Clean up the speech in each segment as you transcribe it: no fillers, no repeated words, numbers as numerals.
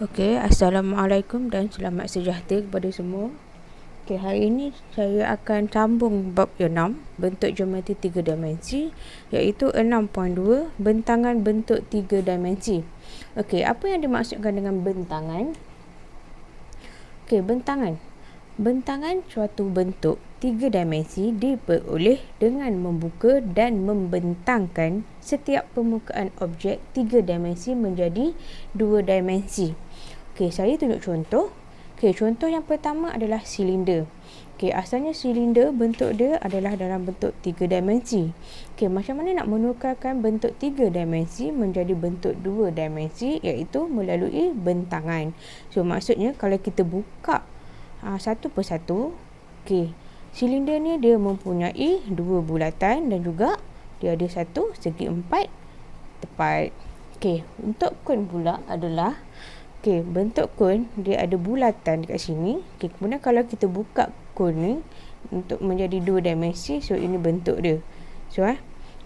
Okey, Assalamualaikum dan selamat sejahtera kepada semua. Okey, hari ini saya akan sambung bab 6, bentuk geometri 3 dimensi, iaitu 6.2, bentangan bentuk 3 dimensi. Okey, apa yang dimaksudkan dengan bentangan? Okey, bentangan. Bentangan suatu bentuk 3 dimensi diperoleh dengan membuka dan membentangkan setiap permukaan objek 3 dimensi menjadi 2 dimensi. Okey, saya tunjuk contoh. Okey, contoh yang pertama adalah silinder. Okey, asalnya silinder bentuk dia adalah dalam bentuk 3 dimensi. Okey, macam mana nak menukarkan bentuk 3 dimensi menjadi bentuk 2 dimensi, iaitu melalui bentangan. So, maksudnya kalau kita buka satu persatu, okey, silinder ni dia mempunyai 2 bulatan dan juga dia ada satu segi 4 tepat. Okey, untuk kon pula adalah, okey, bentuk kon dia ada bulatan dekat sini. Okey, kemudian kalau kita buka kon ni untuk menjadi 2 dimensi, so ini bentuk dia. So,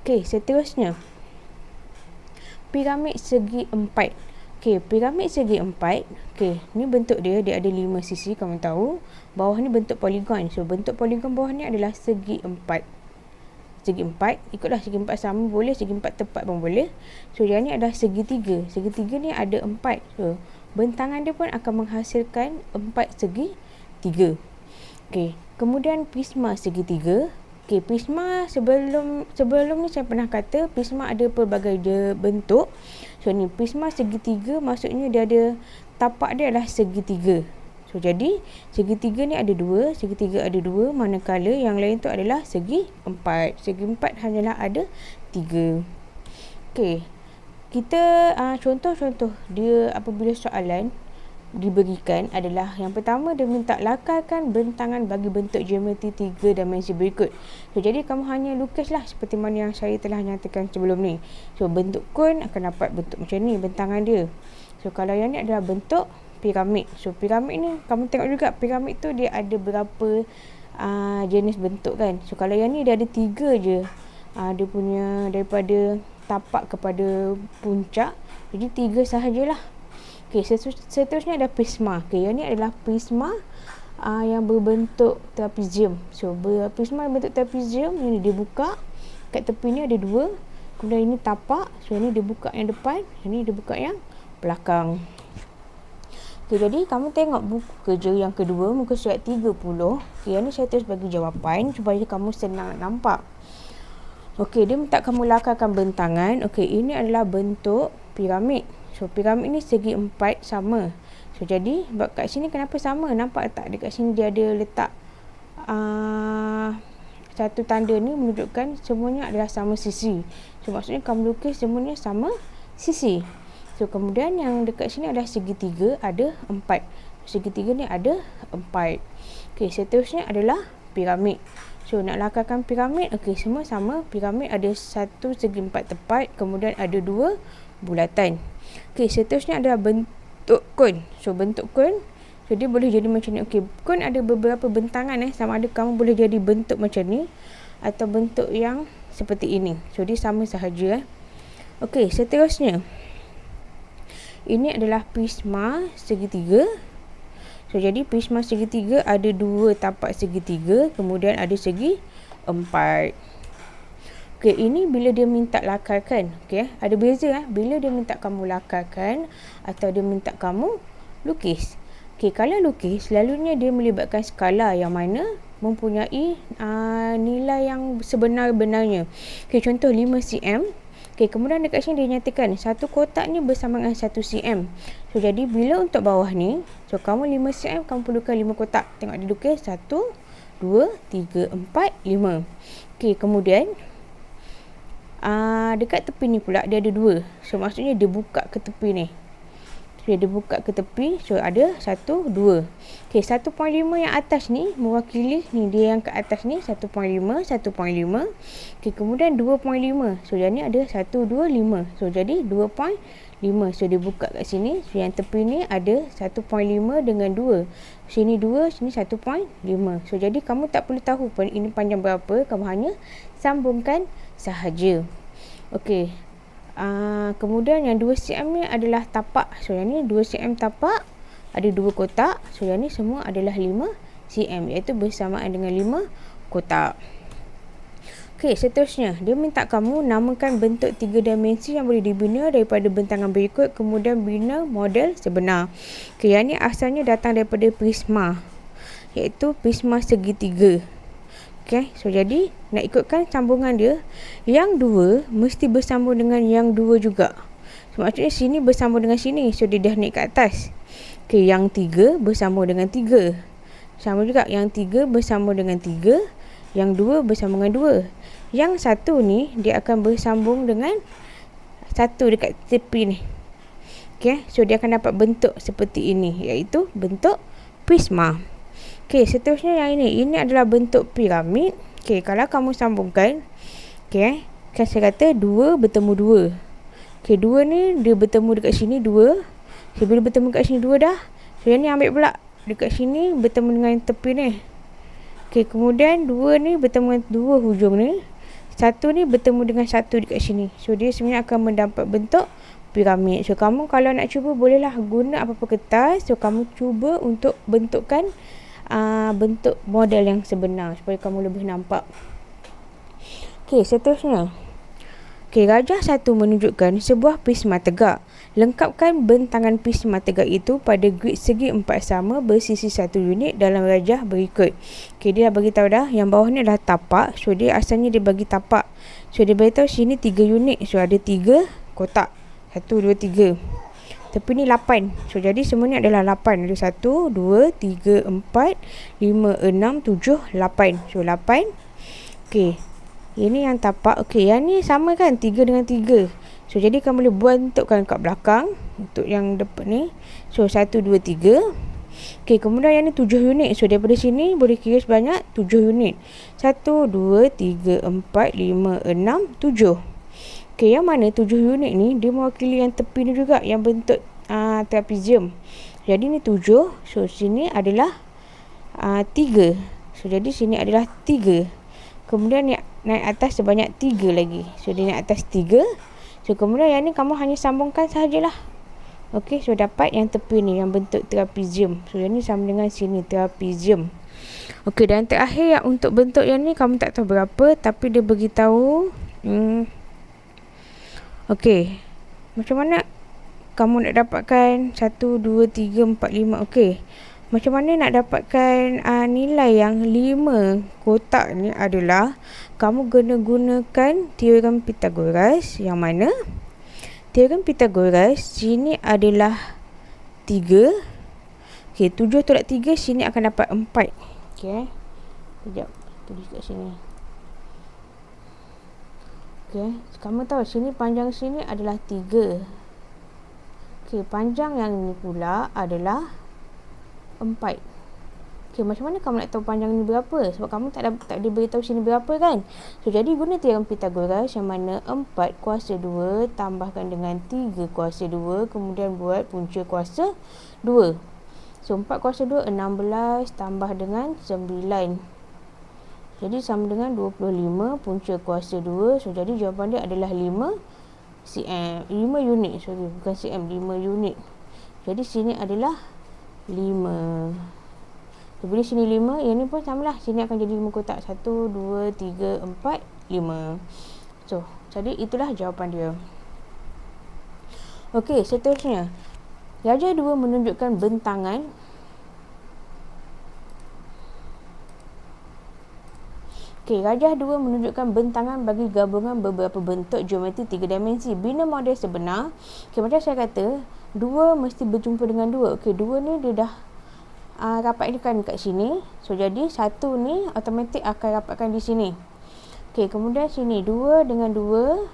okey, seterusnya piramid segi 4. Okey, piramid segi 4. Okey, ni bentuk dia ada 5 sisi, kamu tahu. Bawah ni bentuk poligon. So, bentuk poligon bawah ni adalah segi 4. Segi 4, ikutlah segi 4 sama boleh, segi 4 tepat pun boleh. So, yang ni adalah segi 3. Segi 3 ni ada 4. So, bentangan dia pun akan menghasilkan 4 segi 3. Okey, kemudian prisma segi 3. Okey, prisma sebelum ni saya pernah kata prisma ada pelbagai bentuk. So, ni prisma segi 3 maksudnya dia ada tapak dia adalah segi 3. So, jadi segi 3 ni ada 2, segi 3 ada 2, manakala yang lain tu adalah segi 4. Segi 4 hanyalah ada 3. Okey, kita contoh-contoh dia apabila soalan diberikan adalah yang pertama, dia minta lakarkan bentangan bagi bentuk geometri 3 dimensi berikut. So, jadi kamu hanya lukislah seperti mana yang saya telah nyatakan sebelum ni. So, bentuk kon akan dapat bentuk macam ni bentangan dia. So, kalau yang ni adalah bentuk piramid. So, piramid ni kamu tengok juga piramid tu dia ada berapa jenis bentuk kan. So, kalau yang ni dia ada 3 je. Dia punya daripada tapak kepada puncak. Jadi 3 sahajalah. Okey, seterusnya ada prisma. Okey, yang ni adalah prisma yang berbentuk trapezium. So, prisma berbentuk trapezium, ini dia buka. Kat tepi ni ada 2. Kemudian ini tapak. So, ini dia buka yang depan, ini dia buka yang belakang. Okey, jadi kamu tengok buku kerja yang kedua, muka surat 30. Okey, yang ni saya terus bagi jawapan supaya kamu senang nampak. Okey, dia minta kamu lakarkan bentangan. Okey, ini adalah bentuk piramid. So, piramid ni segi 4 sama. So, jadi kat sini kenapa sama? Nampak tak dekat sini dia ada letak satu tanda ni menunjukkan semuanya adalah sama sisi. So, maksudnya kamu lukis semuanya sama sisi. So, kemudian yang dekat sini adalah segi 3 ada 4. Segi 3 ni ada 4. Okey, seterusnya adalah piramid. So, nak lakarkan piramid, okey, semua sama. Piramid ada satu segi 4 tepat, kemudian ada 2 bulatan. Okey, seterusnya adalah bentuk kon. So, bentuk kon, so dia boleh jadi macam ni. Okey, kon ada beberapa bentangan sama ada kamu boleh jadi bentuk macam ni atau bentuk yang seperti ini. So, dia sama sahaja. Okey, seterusnya ini adalah prisma segi 3. So, jadi prisma segi 3 ada 2 tapak segi 3, kemudian ada segi 4. Okey, ini bila dia minta lakarkan. Okey, ada beza bila dia minta kamu lakarkan atau dia minta kamu lukis. Okey, kalau lukis selalunya dia melibatkan skala yang mana mempunyai nilai yang sebenar-benarnya. Okey, contoh 5 cm. Okey, kemudian dekat sini dia nyatakan satu kotak ni bersama dengan 1 cm. So, jadi bila untuk bawah ni, so kamu 5 cm kamu perlukan 5 kotak. Tengok dia lukis 1, 2, 3, 4, 5. Okey, kemudian dekat tepi ni pula dia ada 2. So, maksudnya dia buka ke tepi ni. So, dia buka ke tepi. So, ada 1, 2. Okey, 1.5 yang atas ni mewakili ni dia yang ke atas ni 1.5, 1.5. Okey, kemudian 2.5. So, yang ni ada 1, 2, 5. So, jadi 2.5. So, dia buka kat sini. So, yang tepi ni ada 1.5 dengan 2. Sini 2, sini 1.5. So, jadi kamu tak perlu tahu pun ini panjang berapa. Kamu hanya sambungkan sahaja. Okey, Kemudian yang 2 cm ni adalah tapak. So yang ni 2 cm tapak, ada 2 kotak. So yang ni semua adalah 5 cm, iaitu bersamaan dengan 5 kotak. Okey, seterusnya dia minta kamu namakan bentuk 3 dimensi yang boleh dibina daripada bentangan berikut, kemudian bina model sebenar. Okey, yang ni asalnya datang daripada prisma, iaitu prisma segitiga. Okey, so jadi nak ikutkan sambungan dia, yang 2 mesti bersambung dengan yang 2 juga. So maksudnya sini bersambung dengan sini, so dia dah naik ke atas. Okey, yang 3 bersambung dengan 3. Sama juga, yang 3 bersambung dengan 3, yang 2 bersambung dengan 2. Yang 1 ni dia akan bersambung dengan 1 dekat tepi ni. Okey, so dia akan dapat bentuk seperti ini, iaitu bentuk prisma. Okey, seterusnya yang ini adalah bentuk piramid. Okey, kalau kamu sambungkan, okey, kan saya kata 2 bertemu 2. Okey, 2 ni dia bertemu dekat sini 2. So, bila bertemu dekat sini 2 dah, so yang ni ambil pula dekat sini bertemu dengan tepi ni. Okey, kemudian 2 ni bertemu dengan 2 hujung ni. 1 ni bertemu dengan 1 dekat sini. So dia sebenarnya akan mendapat bentuk piramid. So kamu kalau nak cuba, bolehlah guna apa-apa kertas. So kamu cuba untuk bentukkan bentuk model yang sebenar supaya kamu lebih nampak. Okey, seterusnya. Okey, rajah 1 menunjukkan sebuah prisma tegak. Lengkapkan bentangan prisma tegak itu pada grid segi 4 sama bersisi 1 unit dalam rajah berikut. Okey, dia dah bagi tahu dah, yang bawah ni adalah tapak. So dia asalnya dia bagi tapak. So dia bagi tahu sini 3 unit. So ada 3 kotak. 1 2 3. Tepi ni 8. So jadi semua ni adalah 8. Ada 1 2 3 4 5 6 7 8. So 8. Okey, ini yang tapak. Okey, yang ni sama kan, 3 dengan 3. So jadi kamu boleh bentukkan kat belakang untuk yang depan ni. So 1 2 3. Okey, kemudian yang ni 7 unit. So daripada sini boleh kira sebanyak 7 unit. 1 2 3 4 5 6 7. Okey, yang mana 7 unit ni dia mewakili yang tepi ni juga, yang bentuk trapezium. Jadi ni 7. So sini adalah 3. So jadi sini adalah 3. Kemudian naik atas sebanyak 3 lagi. So dia naik atas 3. So kemudian yang ni kamu hanya sambungkan sahajalah. Okey, so dapat yang tepi ni yang bentuk trapezium. So yang ni sama dengan sini trapezium. Okey, dan terakhir yang untuk bentuk yang ni kamu tak tahu berapa, tapi dia beritahu okey, macam mana kamu nak dapatkan 1 2 3 4 5. Okey, macam mana nak dapatkan nilai yang 5 kotak ni adalah kamu kena gunakan teorem Pythagoras, yang mana teorem Pythagoras sini adalah 3. Okey, 7 tolak 3 sini akan dapat 4. Okey, sekejap tulis kat sini. Okey, kamu tahu sini panjang sini adalah 3. Okey, panjang yang ni pula adalah 4. Okey, macam mana kamu nak tahu panjang ni berapa? Sebab kamu tak diberitahu sini berapa kan? So jadi guna teorem Pythagoras, yang mana 4 kuasa 2 tambahkan dengan 3 kuasa 2, kemudian buat punca kuasa 2. So 4 kuasa 2 16 tambah dengan 9. Jadi sama dengan 25 punca kuasa 2. So jadi jawapan dia adalah 5 cm, 5 unit. Sorry, bukan cm, 5 unit. Jadi sini adalah 5. So, bila sini 5, yang ni pun samalah. Sini akan jadi 5 kotak. 1 2 3 4 5. So jadi itulah jawapan dia. Okey, seterusnya. Rajah 2 menunjukkan bentangan. Okey, rajah 2 menunjukkan bentangan bagi gabungan beberapa bentuk geometri 3 dimensi. Bina model sebenar. Okey, macam saya kata, 2 mesti berjumpa dengan 2. Okey, 2 ni dia dah rapatkan kat sini. So jadi 1 ni automatik akan rapatkan di sini. Okey, kemudian sini 2 dengan 2.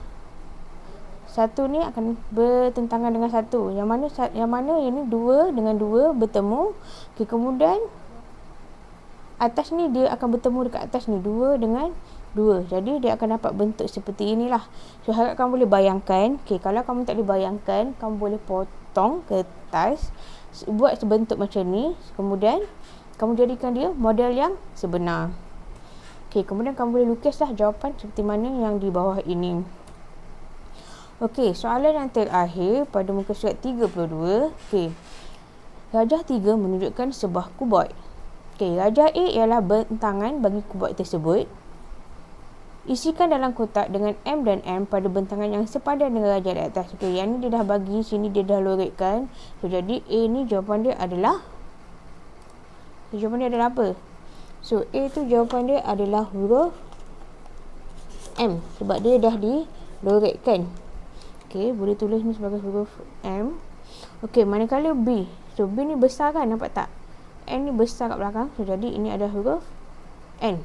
1 ni akan bertentangan dengan 1. Yang mana ini 2 dengan 2 bertemu. Okey, kemudian atas ni dia akan bertemu dekat atas ni, 2 dengan 2. Jadi dia akan dapat bentuk seperti inilah. So harap kamu boleh bayangkan. Okey, kalau kamu tak boleh bayangkan, kamu boleh potong kertas, buat sebentuk macam ni, kemudian kamu jadikan dia model yang sebenar. Okey, kemudian kamu boleh lukislah jawapan seperti mana yang di bawah ini. Okey, soalan yang terakhir pada muka surat 32. Okey. Rajah 3 menunjukkan sebuah kuboid. Okey, rajah A ialah bentangan bagi kuboid tersebut. Isikan dalam kotak dengan M dan M pada bentangan yang sepadan dengan rajah di atas. Okey, yang ni dia dah bagi, sini dia dah loretkan. So, jadi A ni jawapan dia adalah apa? So, A tu jawapan dia adalah huruf M. Sebab dia dah diloretkan. Okey, boleh tulis ni sebagai huruf M. Okey, manakala B. So, B ni besar kan, nampak tak? N ni besar kat belakang. So, jadi ini adalah huruf N.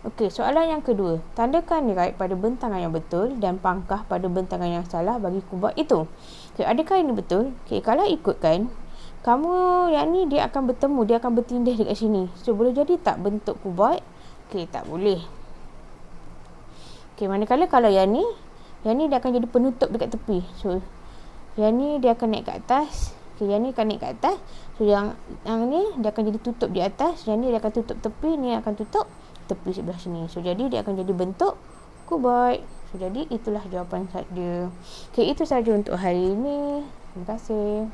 Okey, soalan yang kedua. Tandakan nilai pada bentangan yang betul dan pangkah pada bentangan yang salah bagi kuboid itu. Okey, adakah ini betul? Okey, kalau ikutkan, kamu yang ni dia akan bertemu, dia akan bertindih dekat sini. So, boleh jadi tak bentuk kuboid? Okey, tak boleh. Okey, manakala kalau yang ni dia akan jadi penutup dekat tepi. So, yang ni dia akan naik ke atas. Okey, yang ni akan naik ke atas. So, yang ni dia akan jadi tutup di atas. Yang ni dia akan tutup tepi. Ni akan tutup tepi sebelah sini. So, jadi dia akan jadi bentuk kuboid. So, jadi itulah jawapan dia. Okey, itu sahaja untuk hari ini. Terima kasih.